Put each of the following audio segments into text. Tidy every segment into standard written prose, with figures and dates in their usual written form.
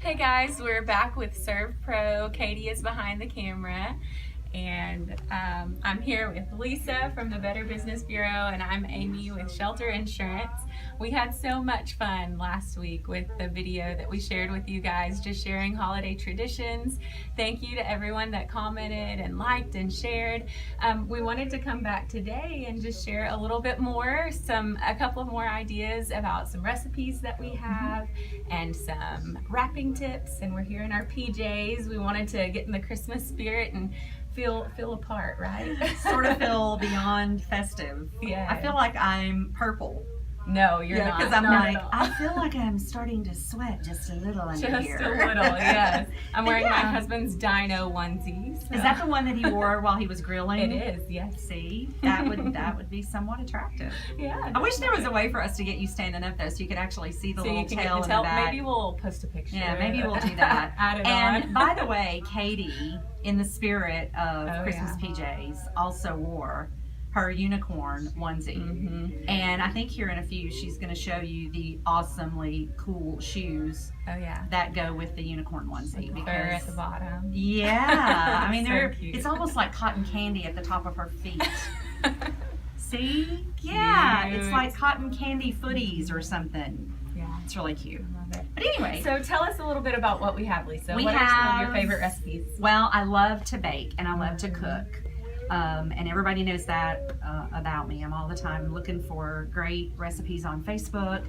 Hey guys, we're back with Serve Pro. Katie is behind the camera, and I'm here with Lisa from the Better Business Bureau, and I'm Amy with Shelter Insurance. We had so much fun last week with the video that we shared with you guys, just sharing holiday traditions. Thank you to everyone that commented and liked and shared. We wanted to come back today and just share a little bit more, a couple of more ideas about some recipes that we have and some wrapping tips. And we're here in our PJs. We wanted to get in the Christmas spirit and feel a part, right? Sort of feel beyond festive. Yeah. I feel like I'm purple. No, you're not. Because I'm not like, at all. I feel like I'm starting to sweat just a little under Just here. a little, yes. I'm wearing my Yeah. husband's dino onesie. So. Is that the one that he wore while he was grilling? It is, yes. See, that would be somewhat attractive. Yeah. I wish there was a way for us to get you standing up though, so you could actually see the So little you can tail get the in the tail. back. Maybe we'll post a picture. Yeah, maybe we'll do that. Add it and on. by the way, Katie, in the spirit of Oh, Christmas PJs, also wore her unicorn onesie. Mm-hmm. And I think here in a few, she's going to show you the awesomely cool shoes Oh yeah. that go with the unicorn onesie. Fur at the bottom. Yeah, I mean, So cute. it's almost like cotton candy at the top of her feet. See? Yeah, it's Cute. like cotton candy footies or something. Yeah. It's really cute. I love it. But anyway, So tell us a little bit about what we have, Lisa. We what are some of your have- favorite recipes? well, I love to bake and I love to cook. And everybody knows that about me. I'm all the time looking for great recipes on Facebook.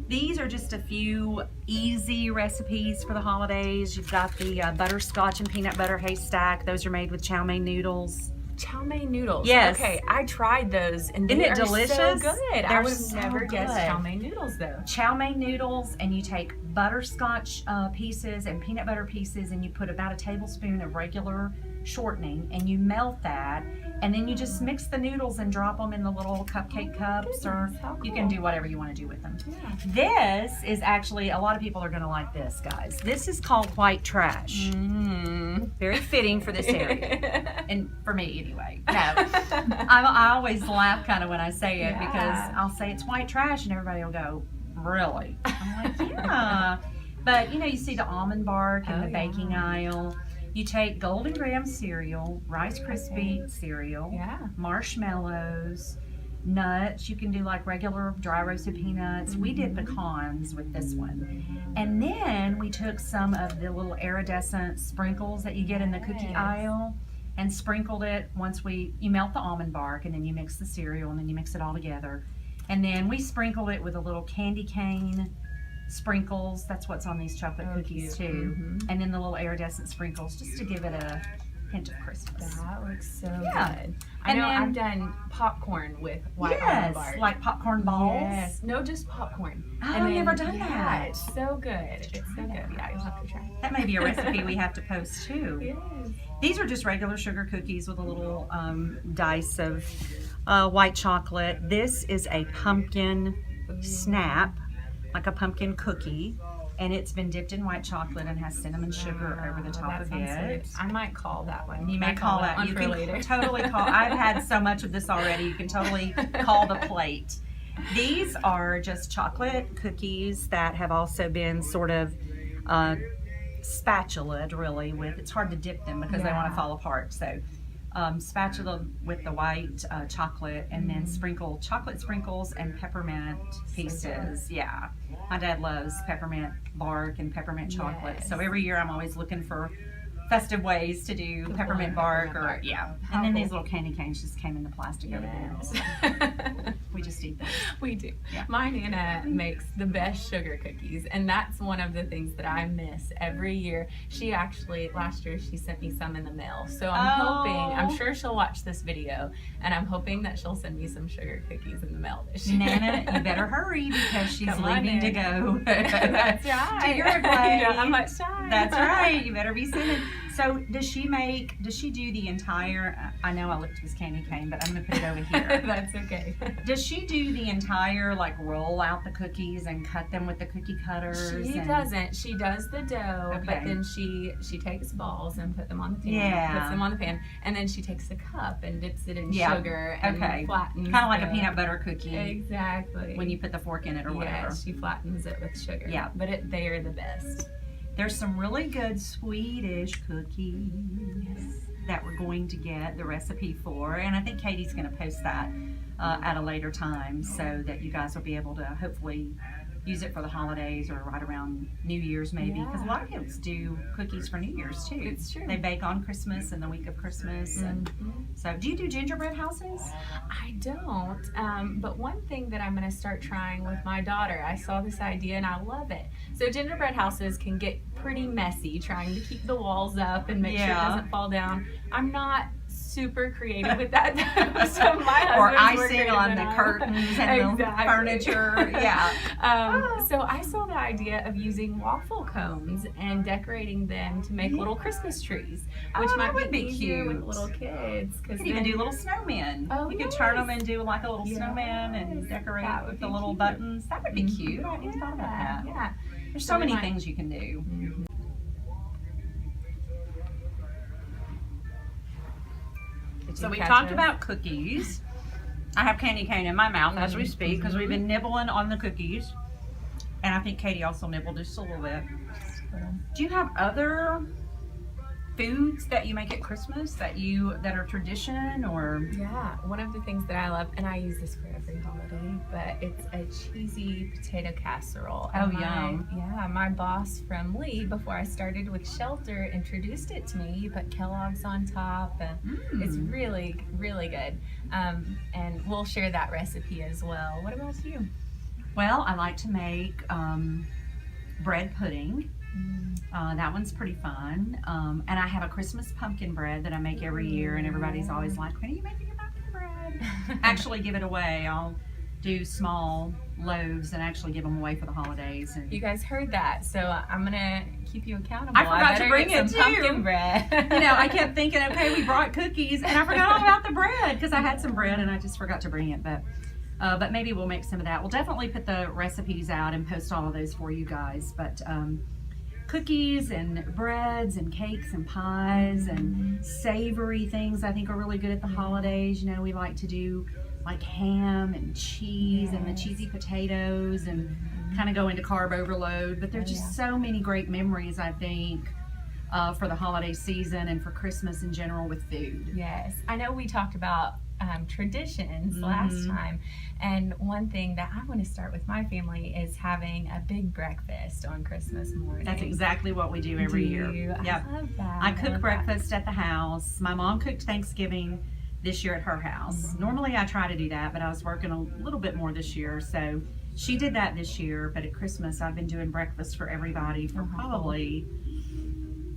These are just a few easy recipes for the holidays. You've got the butterscotch and peanut butter haystack. Those are made with chow mein noodles. Chow mein noodles. Yes. Okay, I tried those and Isn't they it are delicious? so good. I They're would have so never guessed good. chow mein noodles though. Chow mein noodles, and you take butterscotch pieces and peanut butter pieces, and you put about a tablespoon of regular shortening, and you melt that, and then you just mix the noodles and drop them in the little cupcake cups, or Goodness, how you can cool. do whatever you want to do with them. Yeah. This is actually, a lot of people are going to like this, guys. This is called white trash. Mm. Very fitting for this area. And for me anyway. No, I always laugh kind of when I say it because Yeah. I'll say it's white trash and everybody will go, really? I'm like, yeah. But you see the almond bark in Oh, the baking yeah. aisle. You take Golden Graham cereal, Rice Krispie cereal, Yeah. marshmallows, nuts. You can do like regular dry roasted peanuts. We did pecans with this one. And then we took some of the little iridescent sprinkles that you get in the cookie Yes. aisle and sprinkled it you melt the almond bark and then you mix the cereal and then you mix it all together. And then we sprinkled it with a little candy cane sprinkles. That's what's on these chocolate Oh, cookies cute. too. Mhm. And then the little iridescent sprinkles just to give it a hint of Christmas. That looks so Yeah. good. I And know then- I've done popcorn with white almond Yes, bark. like popcorn balls. Yes. No, just popcorn. Oh, And I've then- never done yeah, that. It's so good. It's so try good. that. Yeah, you'll have to try. That may be a recipe we have to post too. Yes. These are just regular sugar cookies with a little dice of white chocolate. This is a pumpkin snap, like a pumpkin cookie, and it's been dipped in white chocolate and has cinnamon sugar over the top That of sounds so it. good. I might call that one. You Can may I call that. one You for can later. totally call. I've had so much of this already. You can totally call the plate. These are just chocolate cookies that have also been sort of spatulaed, really. It's hard to dip them because they want Yeah. to fall apart. So spatula with the white chocolate, and then sprinkle chocolate sprinkles and peppermint pieces. Yeah, my dad loves peppermint bark and peppermint chocolate. Yes. So every year I'm always looking for festive ways to do peppermint bark, or yeah. How And then cool. these little candy canes just came in the plastic over there. Yes. So we just eat them. We do. Yeah. My Nana makes the best sugar cookies, and that's one of the things that I miss every year. She actually, last year, she sent me some in the mail. So I'm Oh. sure she'll watch this video, and I'm hoping that she'll send me some sugar cookies in the mail this year. Nana, you better hurry because she's Come on leaving to in. go. That's right. To Uruguay. You don't have much time. That's right. You better be sending. So does she do the entire, I know I looked at this candy cane, but I'm going to put it over here. That's okay. Does she do the entire, like, roll out the cookies and cut them with the cookie cutters? She and- doesn't. She does the dough, but Okay. then she takes balls and put them on the pan. Yeah. Puts them on the pan, and then she takes a cup and dips it in Yeah. sugar and Okay. flattens. Kind of like a the- peanut butter cookie Exactly. when you put the fork in it or whatever. Yes, she flattens it with sugar. Yeah. But they are the best. There's some really good Swedish cookies that we're going to get the recipe for, and I think Katie's going to post that at a later time so that you guys will be able to hopefully use it for the holidays or right around New Year's maybe, because a lot of kids do cookies for New Year's too. It's true. They bake on Christmas and the week of Christmas. And so, do you do gingerbread houses? I don't, but one thing that I'm going to start trying with my daughter, I saw this idea and I love it. So gingerbread houses can get pretty messy trying to keep the walls up and make sure it doesn't fall down. I'm not super creative with that. So my husband's more icing creative on than the I am. curtains and the furniture. So I saw the idea of using waffle cones and decorating them to make little Christmas trees, which might would be easier cute with little kids. You could even do little snowmen. Oh, You could turn them and do like a little snowman and decorate That would with the be little cute. buttons. That would be cute. I didn't thought about that. Yeah. There's So so we many might- things you can do. Did So you we catch talked it? about cookies. I have candy cane in my mouth as we speak because we've been nibbling on the cookies. And I think Katie also nibbled just a little bit. Do you have other foods that you make at Christmas that are tradition or? Yeah, one of the things that I love, and I use this for every holiday, but it's a cheesy potato casserole. Oh, And yum. Yeah, my boss from Lee, before I started with Shelter, introduced it to me. You put Kellogg's on top, and it's really, really good. And we'll share that recipe as well. What about you? Well, I like to make bread pudding. That one's pretty fun. And I have a Christmas pumpkin bread that I make every year, and everybody's always like, when are you making your pumpkin bread? Actually give it away. I'll do small loaves and actually give them away for the holidays. And You guys heard that, so I'm gonna keep you accountable. I forgot to better bring get it, some too. pumpkin bread. I kept thinking, okay, we brought cookies, and I forgot all about the bread because I had some bread and I just forgot to bring it. But maybe we'll make some of that. We'll definitely put the recipes out and post all of those for you guys. But cookies and breads and cakes and pies and savory things I think are really good at the holidays. We like to do like ham and cheese and the cheesy potatoes and kind of go into carb overload. But there's just so many great memories, I think, for the holiday season and for Christmas in general with food. Yes, I know we talked about traditions last time, and one thing that I want to start with my family is having a big breakfast on Christmas morning. That's exactly what we do every year. I love that. I cook love breakfast at the house. My mom cooked Thanksgiving this year at her house. Normally I try to do that, but I was working a little bit more this year, so she did that this year. But at Christmas I've been doing breakfast for everybody for probably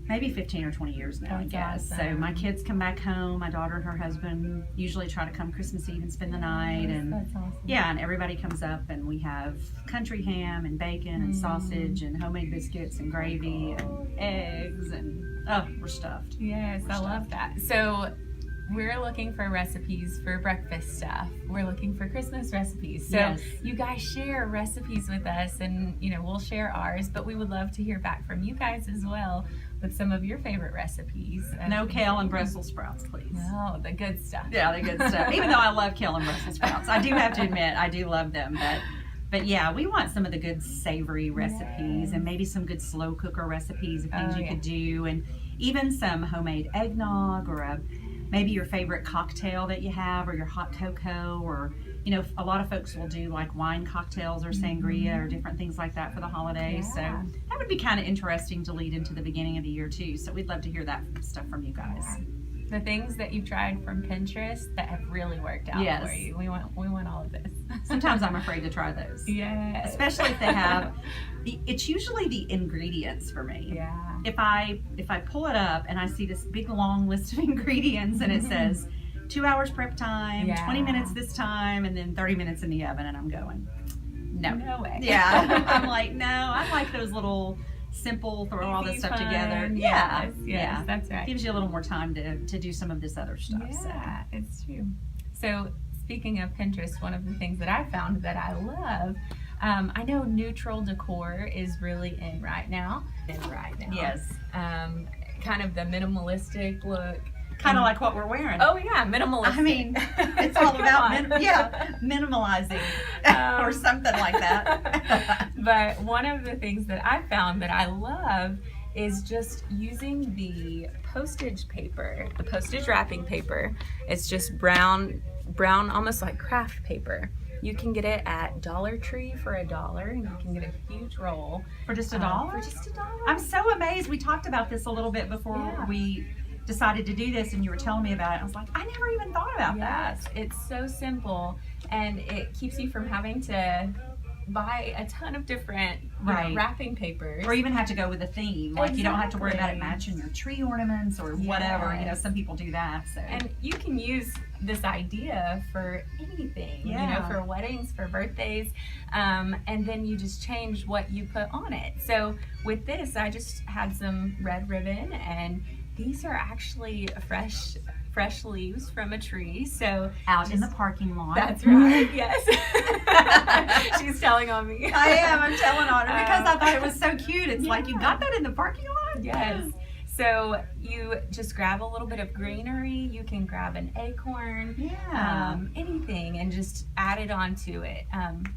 maybe 15 or 20 years now, I guess. That's So awesome. my kids come back home. My daughter and her husband usually try to come Christmas Eve and spend the night. And That's awesome. yeah, and everybody comes up and we have country ham and bacon and sausage and homemade biscuits and gravy and eggs and we're stuffed. Yes, I love that. So we're looking for recipes for breakfast stuff. We're looking for Christmas recipes. So Yes. you guys share recipes with us, and we'll share ours, but we would love to hear back from you guys as well with some of your favorite recipes. No kale and Brussels sprouts, please. No, the good stuff. Yeah, the good stuff. Even though I love kale and Brussels sprouts, I do have to admit I do love them. But yeah, we want some of the good savory recipes and maybe some good slow cooker recipes of things you could do, and even some homemade eggnog or maybe your favorite cocktail that you have, or your hot cocoa, or a lot of folks will do like wine cocktails or sangria or different things like that for the holidays. Yeah. So that would be kind of interesting to lead into the beginning of the year too. So we'd love to hear that stuff from you guys. The things that you've tried from Pinterest that have really worked out Yes. for you. We want all of this. Sometimes I'm afraid to try those. Yes. Especially if they have it's usually the ingredients for me. Yeah. If I pull it up and I see this big long list of ingredients and it says 2 hours prep time, 20 minutes this time, and then 30 minutes in the oven, and I'm going, no. No way. Yeah. I'm like, no, I like those little simple, throw all this Easy, stuff fun. together. Yes, Yeah. that's right. Gives you a little more time to do some of this other stuff. Yeah, it's true. So speaking of Pinterest, one of the things that I found that I love, I know neutral decor is really in right now. Yes. Kind of the minimalistic look. Kind of like what we're wearing. Oh yeah, minimalist. I mean, it's all about minimalizing or something like that. But one of the things that I found that I love is just using the postage paper, the postage wrapping paper. It's just brown, almost like craft paper. You can get it at Dollar Tree for $1, and you can get a huge roll For just $1? For just $1. I'm so amazed. We talked about this a little bit before we decided to do this, and you were telling me about it. I was like, I never even thought about that. Yes, it's so simple, and it keeps you from having to buy a ton of different wrapping papers. Or even have to go with a theme. Like you don't have to worry about it matching your tree ornaments or whatever. You know, some people do that. So. And you can use this idea for anything, you know, for weddings, for birthdays, and then you just change what you put on it. So with this, I just had some red ribbon, and these are actually fresh leaves from a tree. So out in the parking lot. That's right. Yes. She's telling on me. I am. I'm telling on her because I thought it was so cute. It's like you got that in the parking lot. Yes. So you just grab a little bit of greenery. You can grab an acorn, anything, and just add it onto it.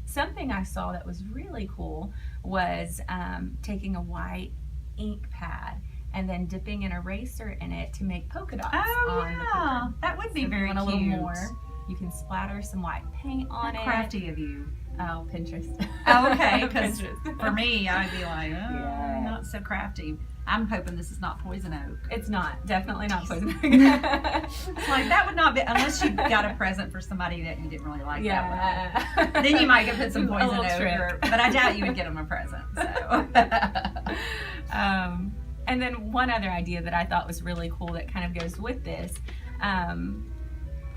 Something I saw that was really cool was taking a white ink pad and then dipping an eraser in it to make polka dots on the paper. That would be very cute. A little more. You can splatter some white paint on it. Crafty of you. Oh, Pinterest. Oh, okay. Because for me, I'd be like, not so crafty. I'm hoping this is not poison oak. It's not. Definitely not poison oak. It's like, that would not be, unless you got a present for somebody that you didn't really like that way. Then you might get put some poison oak. But I doubt you would get them a present. So. And then one other idea that I thought was really cool that kind of goes with this,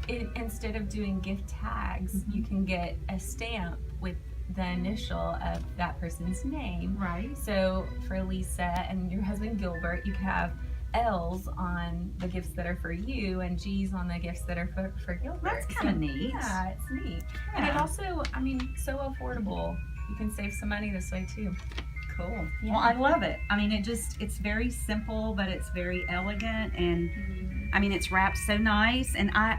instead of doing gift tags, you can get a stamp with the initial of that person's name. Right. So for Lisa and your husband Gilbert, you could have L's on the gifts that are for you and G's on the gifts that are for Gilbert. That's kind of neat. Yeah, it's neat. Yeah. And it also, I mean, so affordable. You can save some money this way too. Cool. Yeah. Well, I love it. I mean, it's very simple, but it's very elegant, and I mean, it's wrapped so nice, and I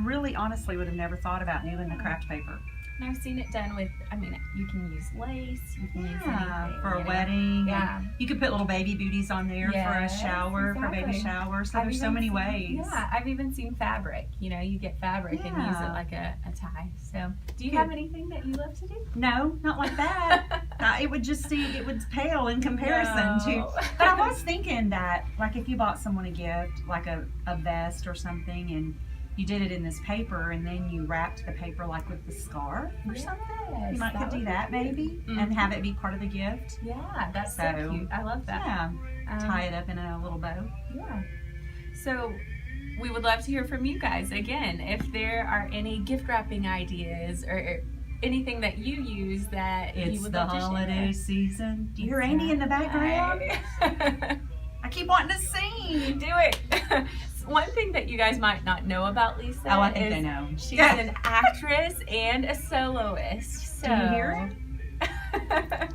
really honestly would have never thought about doing the craft paper. And I've seen it done with, I mean, you can use lace, you can use anything. For a wedding. Yeah. You could put little baby booties on there for a shower, for a baby shower. So there's so many ways. Yeah, I've even seen fabric. You know, you get fabric and use it like a tie. So do you have anything that you love to do? No, not like that. It would pale in comparison to. But I was thinking that, like, if you bought someone a gift, like a vest or something, and you did it in this paper, and then you wrapped the paper like with the scarf or something. You might could do that maybe, and have it be part of the gift. Yeah, that's so cute. I love that. Yeah, tie it up in a little bow. Yeah. So we would love to hear from you guys. Again, if there are any gift wrapping ideas or anything that you use that you would love to share. It's the holiday season. Do you hear Andy in the background? I keep wanting to sing. Do it. One thing that you guys might not know about Lisa I think they know. She's an actress and a soloist. So. Do you hear it?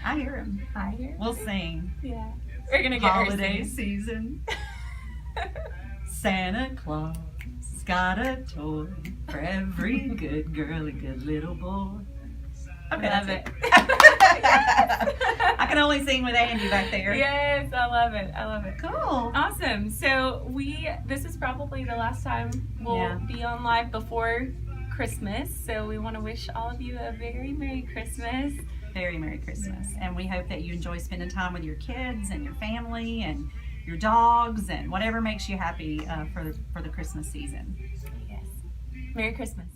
I hear him. I hear him. We'll sing. Yeah. We're going to get holiday her season. Santa Claus got a toy for every good girl and good little boy. Okay, love it. I can only sing with Andy back there. Yes, I love it. I love it. Cool. Awesome. So this is probably the last time we'll be on live before Christmas. So we want to wish all of you a very Merry Christmas. Very Merry Christmas. And we hope that you enjoy spending time with your kids and your family and your dogs and whatever makes you happy for the Christmas season. Yes. Merry Christmas.